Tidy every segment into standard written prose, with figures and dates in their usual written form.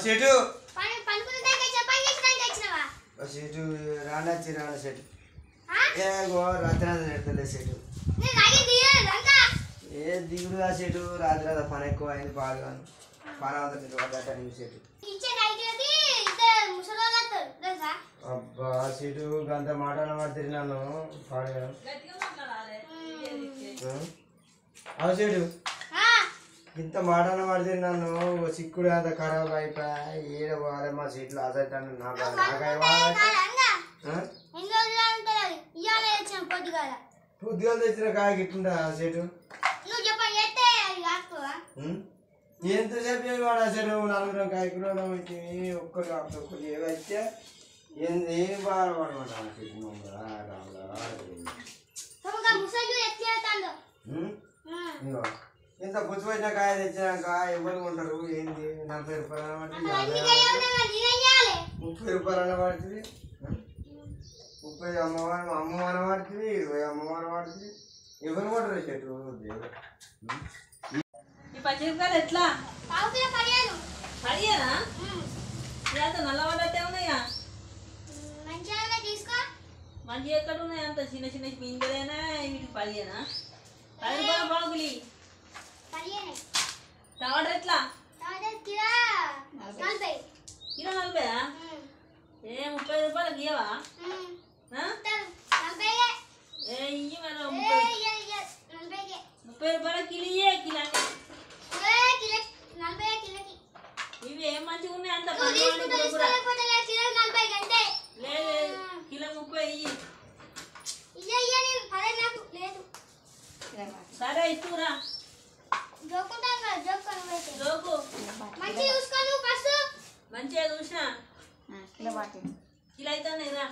Set set రానా set ఏగో రాత్రి పెడతలే set ఏ దిగుడు ఆ సెటు రాత్రి రాదా పని ఎక్కువ అయింది పాడుగాను పని అవుతుంది సెటు అబ్బా సెటు గంత మాటలు పడుతుంది నన్ను పాడుగాను అవు సెటు ఇంత మాటలు పడితే నన్ను సిక్కుడు అంత ఖరాబ్ అయిపోయా ఏడ పోవాలి మా సీట్లు ఆసైతాను నాకు పొద్దుగా తెచ్చిన కాయ గిట్టుందా సెటు ఎంతసేపు వాడు అసలు నలుగురం కాయకులు ఒక్కటి ఒక్కటి ఏవైతే ఏం బాధపడమంటా ఇంత పుచ్చిపోయిన కాయ తెచ్చినాక ఎవరు ఉంటారు ఏంటి 40 రూపాయలు పడుతుంది 30 రూపాయలు పడుతుంది 30 అమ్మవారం పడుతుంది 20 అమ్మవారం పడుతుంది ఎవరు పడరు చెట్టు పచ్చిమిరపకాయలు ఎట్లా పడియానా ఇదంతా నల్లవాడతే ఉన్నాయా మంచి ఎక్కడ ఉన్నాయి అంత చిన్న చిన్న పిందెలేనా వీటికి పడియానా 10 రూపాయల బాగులి టమాటా ఎట్లా కిలో 40 ఏ 30 రూపాయలకి ఇవ్వవా ఏ ఇయ్యి మనం 30 రూపాయల కిలో కిలో ఇవి ఏం మంచిగా ఉన్నాయి అంత లేదు కిలో 30 ఇయ్యి సరే ఇస్తురా జోకు మంచిగా చూసినా కిలో అవుతానే రా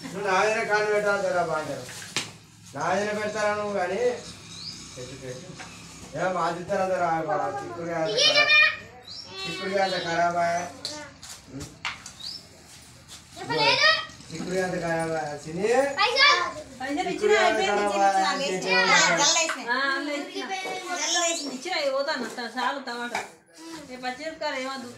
నువ్వు నాయన కాలు పెట్టాలి కదా బాంటారు నాయన పెడతారా నువ్వు కానీ ఏం ఆదిస్తారా చిక్కుడుగా అంత ఖరాబ్ చిక్కుడుగా అంత ఖరాబ్ పోతాను చాలు టమాటా పచ్చిమిరపకాయలు ఏమద్దు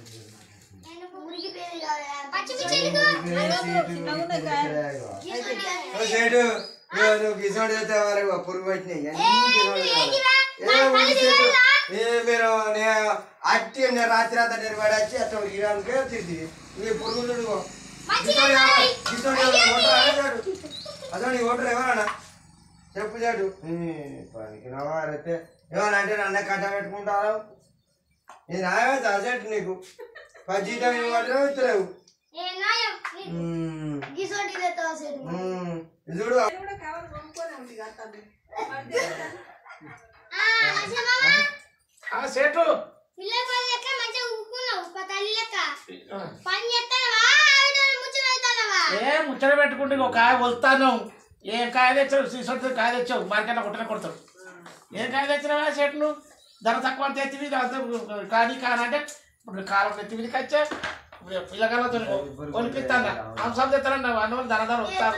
నువ్వు గిసోడు చేస్తే వాళ్ళకి పురుగు వచ్చినాయి మీరు అట్టి రాత్రి అంతా నిలబడి వచ్చి అట్లా గిరానికే తిరిగి నీ పురుగులు అసలు ఓటర్ ఎవరన్నా చెప్పు చాడు పనికి నవారైతే ఏమన్నా అంటే అన్న కట్ట పెట్టుకుంటారు ఇది నాయమైతే అసెట్ నీకు 10 జీతం ఇవ్వమంటే ఇస్తలేవు చూడు ముచ్చట పెట్టుకుంటే ఒక కాయ వస్తాను ఏ కాయ తెచ్చావు సీసొట్టు కాయ తెచ్చావు మార్కెట్లో కొట్టనే కొడతావు ఏం కాయ తెచ్చినావా చెట్లు ధర తక్కువ తెచ్చివి కానీ కానంటే ఇప్పుడు కాలం ఎత్తివికి వచ్చా పిల్లగాలతో కొనిపిస్తాను అంశాలు తెస్తానండి అన్న ధర ధర వస్తారు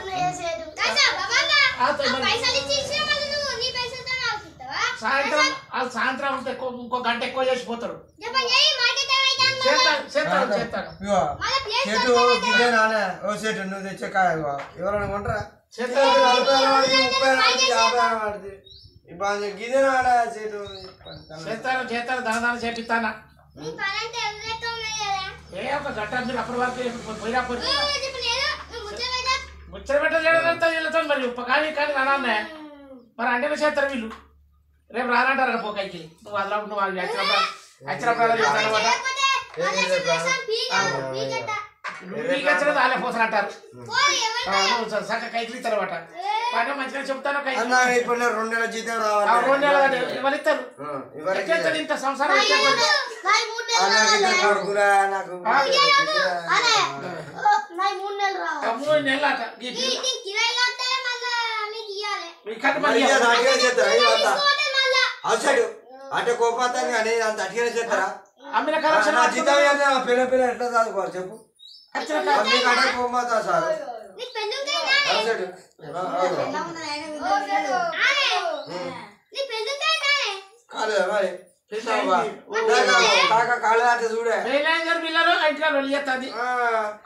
సాయంత్రం ఇంకో గంట ఎక్కువ చేసిపోతారు చెట్టు గిదే నానే ఓ చెట్టు నువ్వు తెచ్చే కాయ ఎవరైనా కొంటారా 40 పడుతుంది ఇప్పుడు గిదే నానే చెట్టు చేస్తాను ధనదాన చేపిస్తానా ఏ ఒక గంట అప్పటి వరకు పోయినా ముచ్చట పెట్టలేదు మరి కానీ కానీ నాన్నే మరి అంటే చేస్తారు వీళ్ళు రేపు రానంటారు పోకాయికి నువ్వు అదలా నువ్వు వచ్చినప్పుడు నీకు వచ్చిన వాళ్ళే పోసలు అంటారు నువ్వు సగ కైకిలు ఇస్తారన్నమాట బాగా మంచిగా చెప్తాను అన్న ఇప్పుడు 2 నెలల జీతం రావాలి 2 నెలలు ఎవరు ఇస్తారు ఎట్లా ఇంత సంసారం కొడుకురా నాకు 3 నెలలు అట అవుతాడు అంటే కోపాతాన్ని అని అంత అట్టిగానే చేస్తారా అమ్మిన కలెక్షన్ జీతం పిల్ల పిల్ల ఎట్లా చదువుకోవాలి చెప్పు కోమాతా సార్ కాలేదా మరి కాలేదా అంటే చూడే పిల్లలు ఇంట్లో వదిలేస్తుంది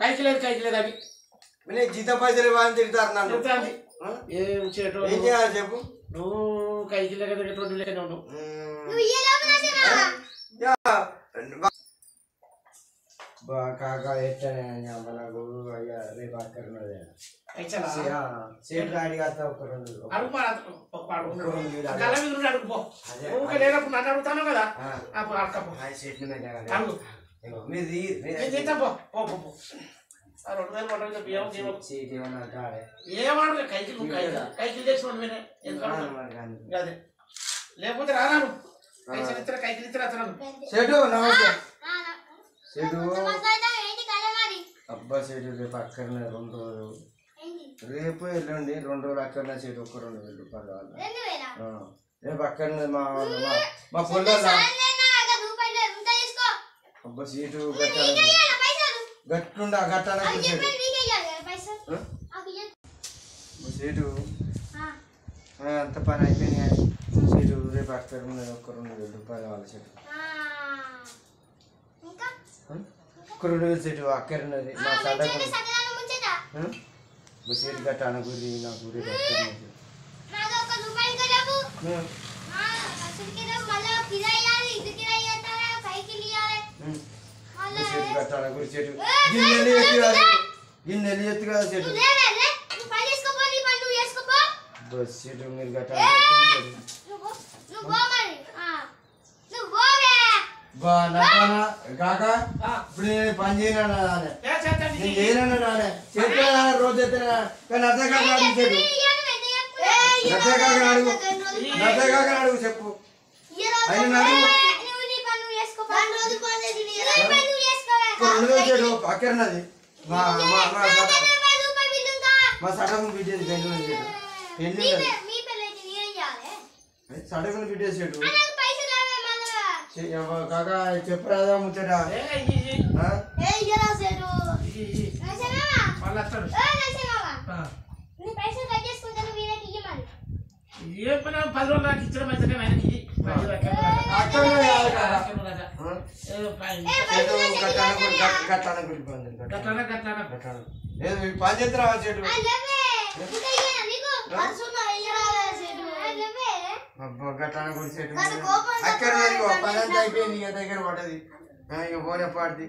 కైకిలేదు అవి జీతం పైసలు ఇవ్వాలని తిడతారు నన్ను ఏం చేయాలి చెప్పు నువ్వు కైకి లేక 2 లేకనే ఉన్నావు కాకా ఎట్లనే నాకు అయ్యా రేపు అక్కడ సేట్ గాడి కాస్తా ఒక 2 లేనప్పుడు నన్ను అడుగుతాను కదా మీది ఏమన్నా కైకిలు తెచ్చుకోండి అదే లేకపోతే రాను కైకిలు ఇద్దరు అతను సేటు నమస్తే సేటు అబ్బా సేటు రేపు అక్కడనే 2 రోజులు రేపు ఎల్లుండి 2 రోజులు అక్కడనే సేటు ఒక 2,000 రూపాయలు కావాలి రేపు అక్కడనే మా పొల్లో అబ్బా సీటు గట్టుండా గట్టాల సీటు అంత పని అయిపోయింది కానీ సీటు రేపు అక్కడ ఉన్నది ఒక 2,000 రూపాయలు కావాలి సీటు ఒక 2,000 సీటు అక్కడ ఉన్నది మా సడకు సీటు గట్ట అనుకుని నాకు రేపు అక్కడ సీటు కట్టాలి గురి చెట్టు గిన్నెలు ఎత్తు కదా చెట్టు బస్ సీటు మీరు కట్టాలి కాక ఇప్పుడు నేను పని చేయను నేను చేయను నానే చేతులు రోజు ఎత్తున్నా కానీ నచ్చకాక అడుగు చెప్పు ఆయన అడుగు అక్కడన్నది మా సడకు బిడ్డేది పెళ్ళి సడకుని బిడ్డేసాడు కాక చెప్పరాదా ముచ్చట ఏ పని 10 రోజులు నాకు ఇచ్చిన మంచిగా ఆయనకి పని చేస్తారా చెట్టు గట్టాన గుడి చెట్టు అక్కడ పని అంతా అయిపోయింది ఇక దగ్గర పడ్డది ఇక పోనే పాడుది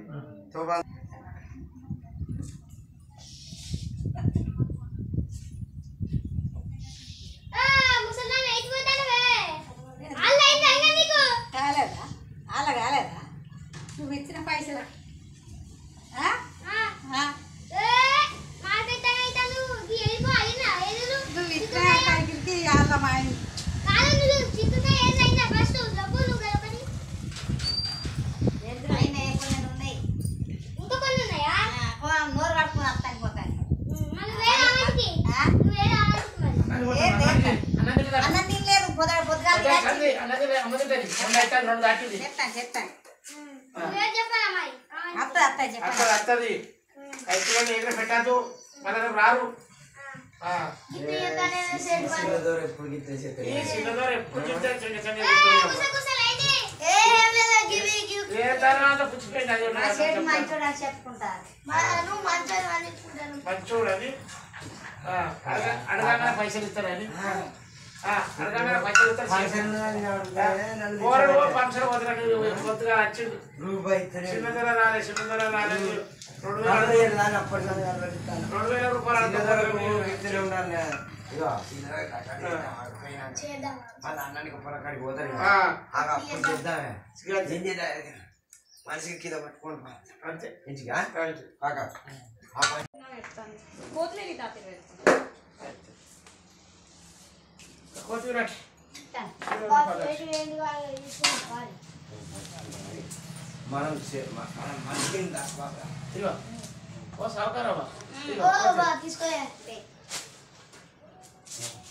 కాలేదా నువ్వు ఇచ్చిన పైసలు నువ్వు ఇచ్చిన కాడికి వాళ్ళ మా నోరు కడుపుకుని వస్తాను పోతాను అన్నం తినలేదు చెప్తాను అత్తది అయితే పెట్టదు మన రారు మంచోడని అడగానే పైసలు ఇస్తారని అడగానే పైసలు ఇస్తారు ఫంక్షన్ కొత్తగా వచ్చిండు చిన్నదర రాలే 2,000 రూపాయలు అన్నానికి పొలకాడికి పోతాడు మనిషికి కిలో పట్టుకోండి అంతే ఇంటికా కాకా కొత్తిమీర మనం మనిషికి ఇదిగో ఓ సావుకారమ్మా తీసుకోలే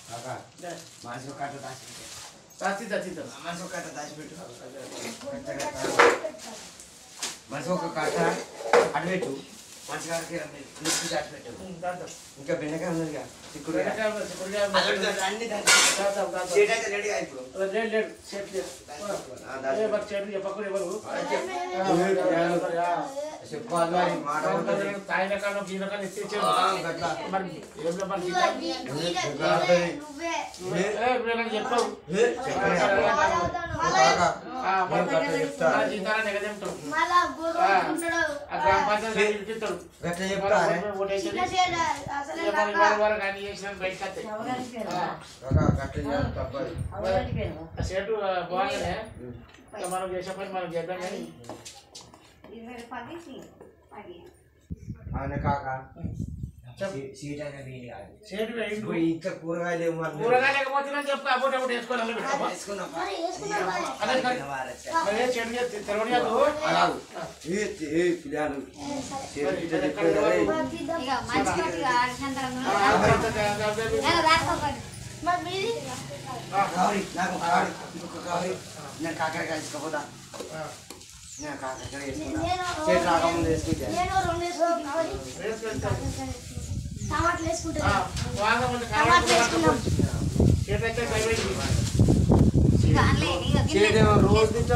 కాకా మనిషి ఒక కట్ట దాచిపెట్టు మనిషి ఒక కట్ట దాచిపెట్టు మనిషి ఒక కట్ట అడబెట్టు మనిషి గారికి దాచిపెట్టు ఇంకా బెండకాయ ఉన్నదిగా చిక్కుడు అన్ని రెడీగా ఇప్పుడు లేడు చెట్లు చెప్పకుండా ఎవరు చెప్పాలి మరి మాట ఉంటుంది తాయిన కాను గీన కాను ఇచ్చేసాడు మరి ఏమిటో మరి చెప్పావు జీతాలని ఎగదేంటావు ఆ గ్రామ పంచాయతీ ఇస్తాడు వారు కానీ చేసిన బయటకు వస్తాయి సేటు బాగానే మనం చేసే పని మనం చేద్దాం కానీ అవునా కాక సీట్ అయినా వీలు కాదు సేటు ఇంకా కూరగాయలు కూరగాయ లేకపోతే చెప్పు అప్పుడు అప్పుడు వేసుకోవాలి తెలవనియాదు పిల్లలు నాకు కావాలి నేను కాకరకాయ తీసుకోపోతా నేను కాకరకాయ వేసుకుంటా చేతి రాకముందు వేసుకుంటా రోజు తింటే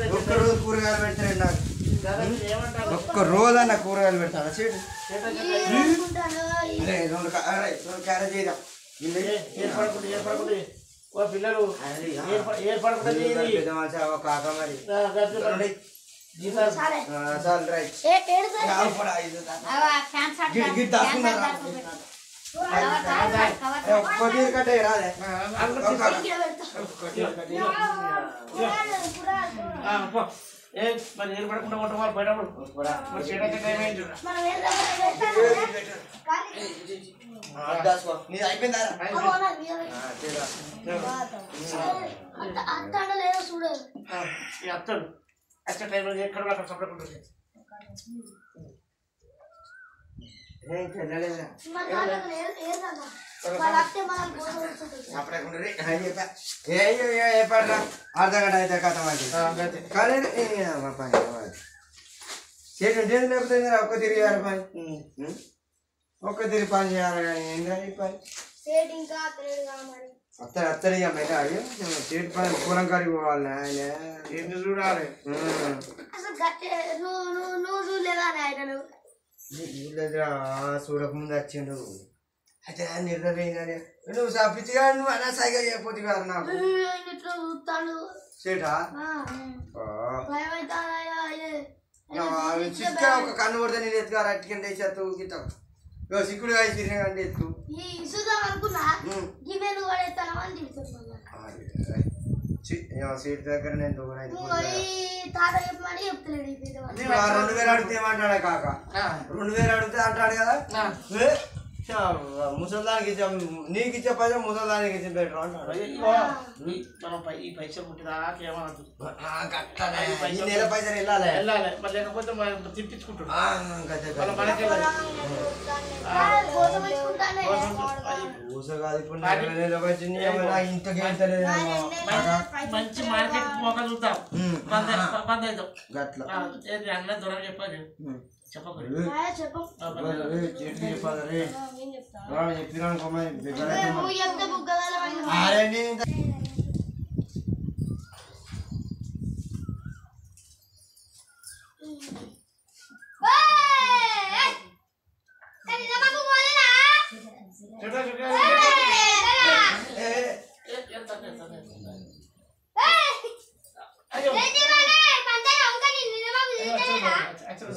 ఒక్క రోజు కూరగాయలు పెడతారండి నాకు ఒక్క రోజు అన్న కూరగాయలు పెడతారా చేడు రెండు క్యారెట్ చేద్దాం ఏర్పడకుండా ఓ పిల్లలు ఏర్పడకుండా కాక మరి చాలు రైట్ ఒక్క తీరు కట్టే రాదే మరి ఏర్పడకుండా ఉంటాం వాళ్ళు బయట మరి చెడు టైం అయింది అయిపోయిందా అత్తడు అచ్చ టైంలో ఎక్కడ అక్కడ సపరేట్ అర్ధగంట అయితే కథ కానీ చేతి లేకపోతే ఒక్క తిరిగి పని ఒక్క తిరిగి పని చేయాలి కానీ ఏంటంటే పని అత్తడి ఇక బయట చేతి పని పూలం కడిగి పోవాలి ఆయన ఏంటి చూడాలి చూడకముందు వచ్చిండు అయితే నిర్ణయం నువ్వు పిచ్చిగా నువ్వు అన్నా సైగా చేయకపోతే కదా నాకు చేటా చిక్క ఒక కన్ను కొడితే నేను ఎత్తుగా అట్టుకంటే చెత్త గిట్ట సిక్కుడు కాయ తిరిగి ఎత్తు సీట్ దగ్గర నేను 2000 అడిగితే ఏమంటాడా కాక 2000 అడిగితే అంటాడు కదా ముసల్దానికి నీకు ఇచ్చే పైసా ముసల్దానికి ఇచ్చే బెటర్ అంటాడు ఈ పైసలు పుట్టిదాకా ఏమనద్దు నెల పైసలు వెళ్ళాలి మరి లేకపోతే తిప్పించుకుంటాడు కాదు ఇప్పుడు ఇంతకి మంచి మార్కెట్ మొక్క చూద్దాం బంద్ అవుతాం గట్ల అన్న దూరం చెప్పాలి చెప్పకూడదు చెప్పాలి చెప్పినా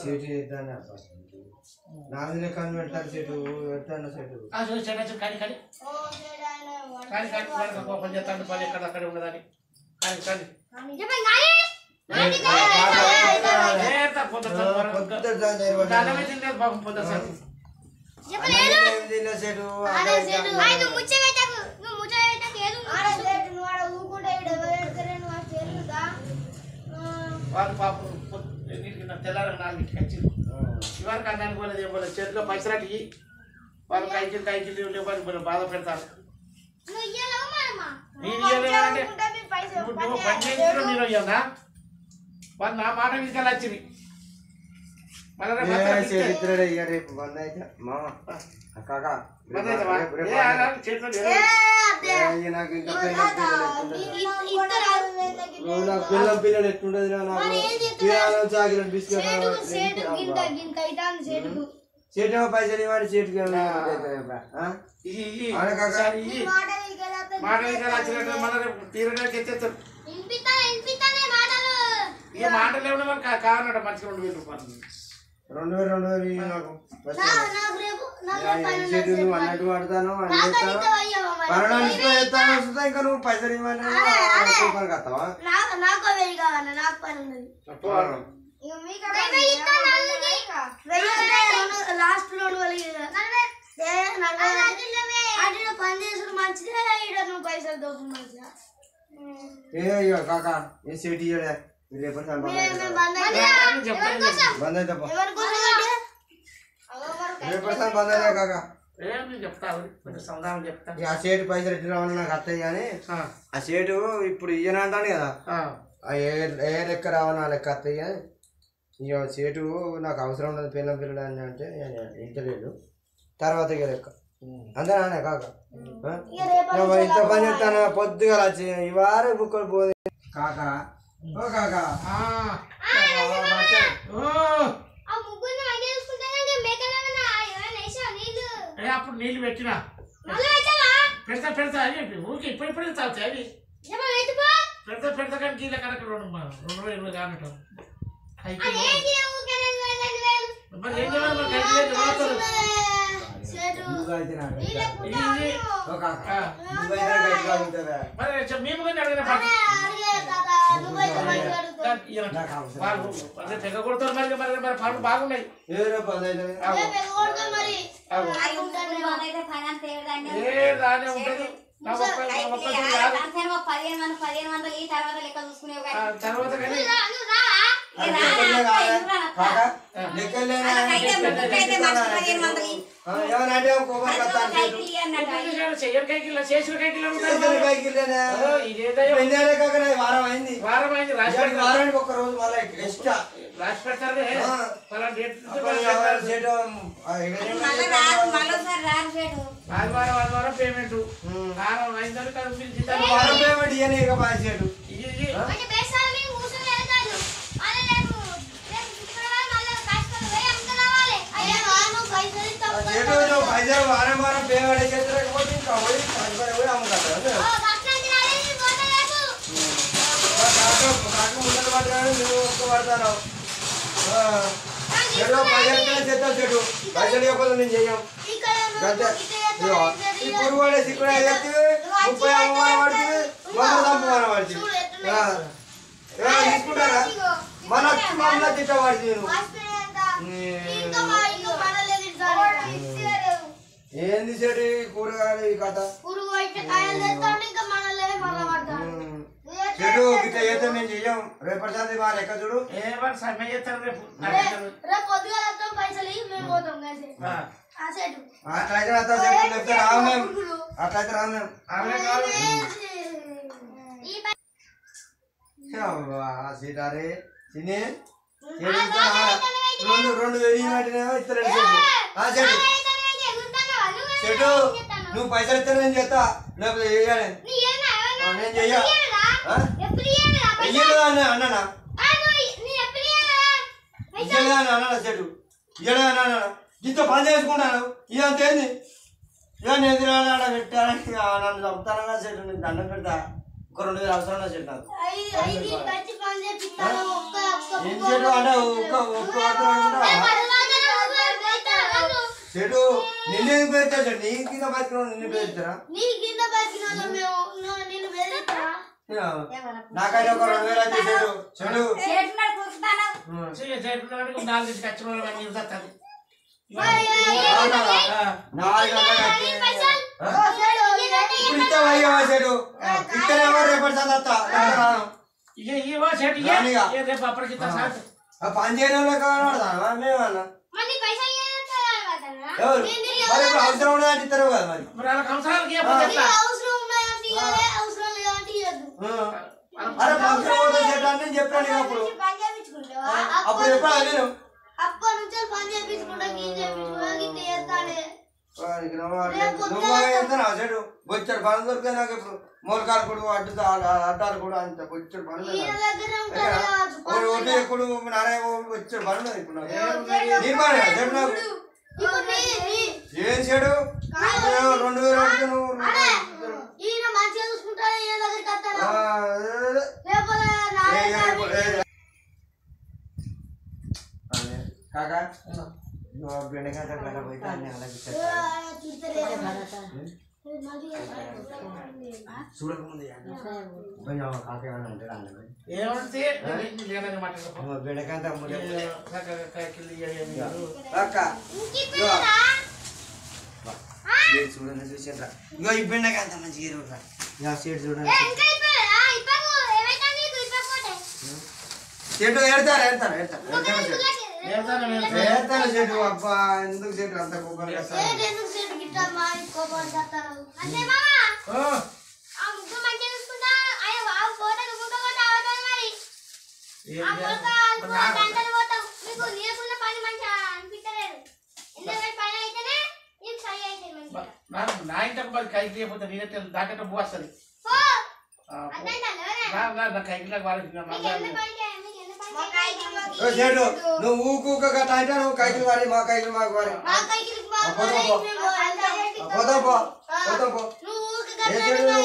సీటు చేద్దాను నాది కన్ను పెడతారు సీటు పెడతాను సీటు కానీ చేస్తాను పని ఎక్కడ అక్కడే ఉండదని కానీ కానీ వాళ్ళు పాపం తెల్లారి 4కి వచ్చింది ఇవాళ అన్నానికి పోలేదు ఏం పోలేదు చేతిలో పైసలు అడిగి వాళ్ళు కైకిలు లేకపోతే బాధ పెడతారు నేను ఇవ్వలేదంటే నువ్వు పని చేయించడం నేను ఇవ్వనా వాళ్ళు నా మాట తీసుకెళ్ళి వచ్చింది రేపు బంద్ అయితే మా కాకా నాకు ఇంకా పిల్లల పిల్లలు ఎట్టుంటది నాకు చాకిలెట్ బిస్కెట్ చేటు పైసలు ఇవ్వండి చేటుకి ఈ మాటలు ఏమన్నా కావాలట మంచిగా 2000 రూపాయలు 2000 నాకు నువ్వు అన్నట్టు పడతాను వస్తా ఇంకా నువ్వు పైసలు ఇవ్వండి కస్తావా లాస్ట్ పని చేసుడు మంచిదే నువ్వు పైసలు దోపు మంచిగా కాకా ఏ సేట్ ఇయ్యడా రేపటి బంద్ అయితే బంద్ అయితే కాకా ఆ సేటు పైసలు ఎట్లా రావాలి నాకు అత్తయ్య కానీ ఆ సేటు ఇప్పుడు ఇయ్యను అంటాను కదా ఏ లెక్క రావాలి ఆ లెక్క అత్తయ్య కానీ ఇక సేటు నాకు అవసరం ఉండదు పిల్లలు అని అంటే ఇంటలేదు తర్వాత ఇక లెక్క అంతేనా కాక ఇంత పని చెప్తాను పొద్దుగా వచ్చి ఈ వారం బుక్కలు పోదు కాక ఓ కాక అప్పుడు నీళ్ళు పెట్టినా పెడతా ఊరికి ఇప్పుడు తాగుతాయి అవి పెడతా కానీ గీల కనుక 220 కానట్టు మేము కానీ తెగ కొడతారు మరి మరి పనులు బాగున్నాయి రానే ఉంటుంది తర్వాత కానీ చెయ్యని కైకిల్లా చేసిన వారం అయింది వారానికి ఒక్క రోజు మళ్ళీ ఎక్స్ట్రా రాసి పెడతారు ఆదివారం పేమెంట్ వారం అయిందని వారం పేమెంట్ ఇయ్యనే ఇక బాధ్యత పైసలు వారం వారం పేమెంట్ చేతలేకపోతే ఇంకా పోయి అమ్ముతాడు ముందర పడ్డాడు నువ్వు ఒక్క పడతాను పైసలు చేస్తావు చెడు పైసలు ఇవ్వకపోతే నేను చెయ్యం ఈ పురుగు సిక్కుడు ఎత్తి 30 అమ్మవారం పడుతుంది 100 అమ్మవారం పడుతుంది తీసుకుంటారా మన మమ్మల్ని తిట్ట పడుతుంది ఏంది చెడు కూరగాయలు ఈ కథ చెడు ఇట్లా చేస్తే మేము చెయ్యం రేపటి సారి మా లెక్క చూడు అట్లయితే రావు మేము అట్లయితే రావు మేము సీటారే తిని రెండు వెయ్యి ఇస్తారు చెడు నువ్వు పైసలు ఇస్తే నేను చేస్తా లేకపోతే వేయాలి నేను చెయ్యా ఇయ్యలేదా అన్నా ఇయ్యలేదా అన్నా చెడు ఇయ్యలేదా అన్నా ఇంత పని చేసుకుంటాను ఇదంతా ఏంది ఇక నేను ఎదురాడ పెట్టాలని నన్ను చంపుతానన్నా చెడు నేను దండం పెడతా ఒక 2000 అవసరం చెడు నాకు ఏం చెడు అంటే చెడు నిన్ను పెడతా చెడు నీ కింద బతికిన నిన్ను పెడతారా నాకైతే ఒక 2000 అయితే చెడు చెడు 4 ఖర్చు వస్తుంది 4 గంటలు ఇప్పుడు ఇస్తే అయ్యో చెడు ఇక్కడే రేపటి చదువుతా రేపు అప్పటికి పని చేయడం కావాలన్నా మేమన్నా ఎవరు మరి ఇప్పుడు అవసరం ఉన్నదంటే ఇస్తారు కదా మరి అవసరాలకి అరే ఫంక్షన్ పోతే చెట్టు అని చెప్పాను అప్పుడు అప్పుడు చెప్పాను నేను అప్పటి నుంచి పని చేయించుకుంటా చెడు బొచ్చాడు పని దొరికితే నాకు ఇప్పుడు మూలకాలు కూడా అడ్డాలు కూడా అంత బొచ్చాడు పని ఒకటి ఎప్పుడు నారాయణ వచ్చాడు పని ఉన్నది ఇప్పుడు నాకు నీ పని చెడు నాకు ఏం చెడు 2000 అడిగితే నువ్వు మంచిగా చూసుకుంటా కాకా బెండకాయ పోయితే అన్ని అలాగే చూడకముందు బెండకాయ చూడండి చూసారా ఇగో ఈ బెండకాయ అంత మంచిగా సీడ్ చూడండి చెట్టు ఏడతారు చెట్టు అబ్బా ఎందుకు చెట్టు అంత కొబ్బరి నా ఇంటికి మరి కైకి లేకపోతే నేనైతే దాకంటే బు వస్తుంది కైకిలాగా చెట్టు నువ్వు ఊకు గట్ట అంటే నువ్వు కైకిలు వారి మా కైకిలు మాకు వారి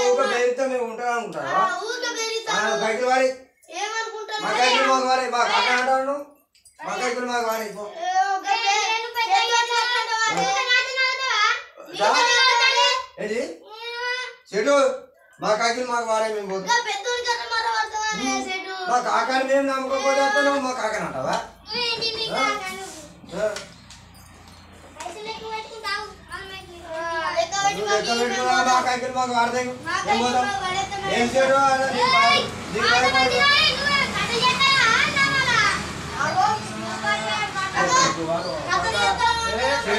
ఊక బెదిరితే మేము ఉంటాం అనుకుంటావా కైకిలు వారి మా కైకిలు మాకు వారి మా కాక అంటావు నువ్వు మా కైకిలు మాకు వారి ఏంటి చెడు మా కాకిలు మాకు వారే మేము పోతాం మా కాకాని మేము నమ్మకపోతే నువ్వు మా కాకని అంటావా మా కాకిలు మాకు వాడతాయి ఏం చెడు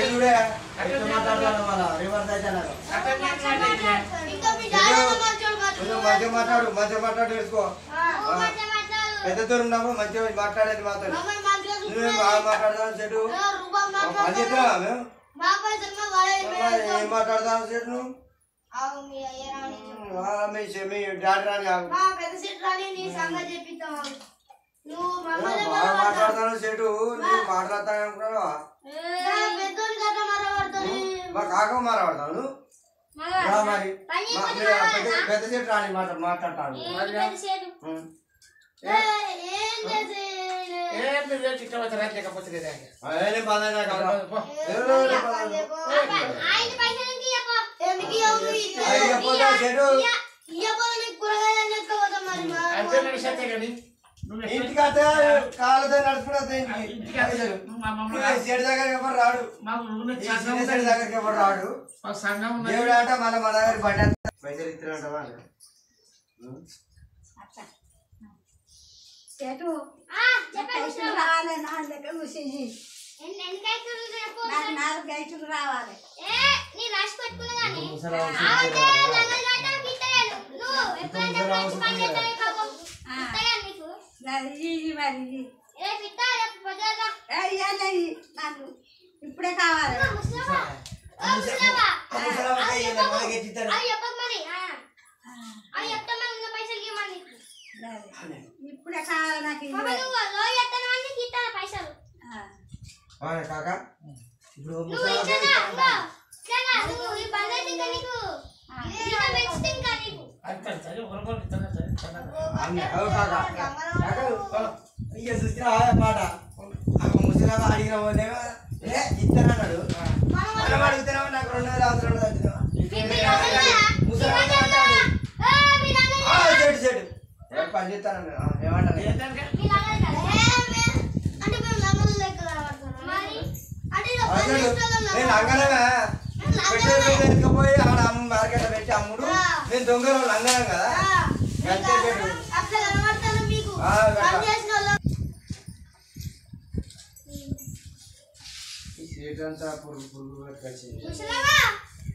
చూడే మాట్లాడతాను వాళ్ళ రివర్స్ అయితే మంచిగా మాట్లాడు తెలుసుకో పెద్ద దూరం ఉన్నప్పుడు మంచిగా మాట్లాడేది మాట్లాడు నువ్వేం బాగా మాట్లాడతావు చెడు అని చెప్తున్నా మేము ఏం మాట్లాడతావు చెడు నువ్వు మీ డాడీ రాని బాగా మాట్లాడతాను చెడు నువ్వు మాట్లాడతాను అనుకున్నావా మా కాక మాట్లాడతాను మరి పెద్ద చెట్టు రాని మాట్లాడతాను ఇంటికి అయితే కాళ్ళతో నడుచుకుంటే చెడు దగ్గరికి ఎవరు రాడు చెడు దగ్గరికి ఎవరు రాడు దేవుడు అంటే మళ్ళీ మన దగ్గర బండి పైసలు ఇస్తారంటవా రావాలి ఇప్పుడే కావాలి ఇప్పుడే కావాలి నాకు కాకా ఇప్పుడు మాట ముసలా అడిగిన వాళ్ళే ఇస్తానన్నాడు మనం అడుగుతున్నావు నాకు 2000 అవసరం చెట్టు చెట్టు పని చేస్తాను ఏమంటారు ఏంటంటే అంటే మేము లంగలు లెక్క కనబడుతున్నాం. మరి అంటే ఇక పని చేసేటోళ్ళం నేను లంగనగా ఎత్తుకుపోయి ఆడ మార్కెట్ పెట్టి అమ్ముడు నేను దొంగలు లంగనం కదా అట్లా కనబడతాను మీకు. పని చేసిన వాళ్ళం ఈ సీట్ అంతా పురుగు పురుగు వచ్చింది చూసినావా?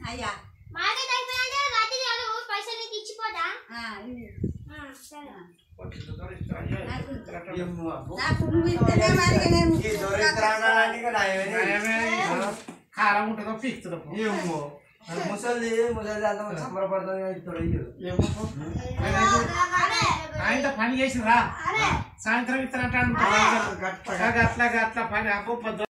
అయ్యా మార్కెట్ అయిపోయాక రాత్రి చాలు పైసలు నీకు ఇచ్చిపోతా. సరే నాకు నువ్వు ఇస్తేనే మరి నేను ఈ దొరికిరానికి కారం ఉంటుందో పీక్తుందో ముసలి అంత సంబరపడుతుంది ఆయన పని చేసి రా సాయంత్రం ఇస్తానంటాడు గట్ల పని అప్పు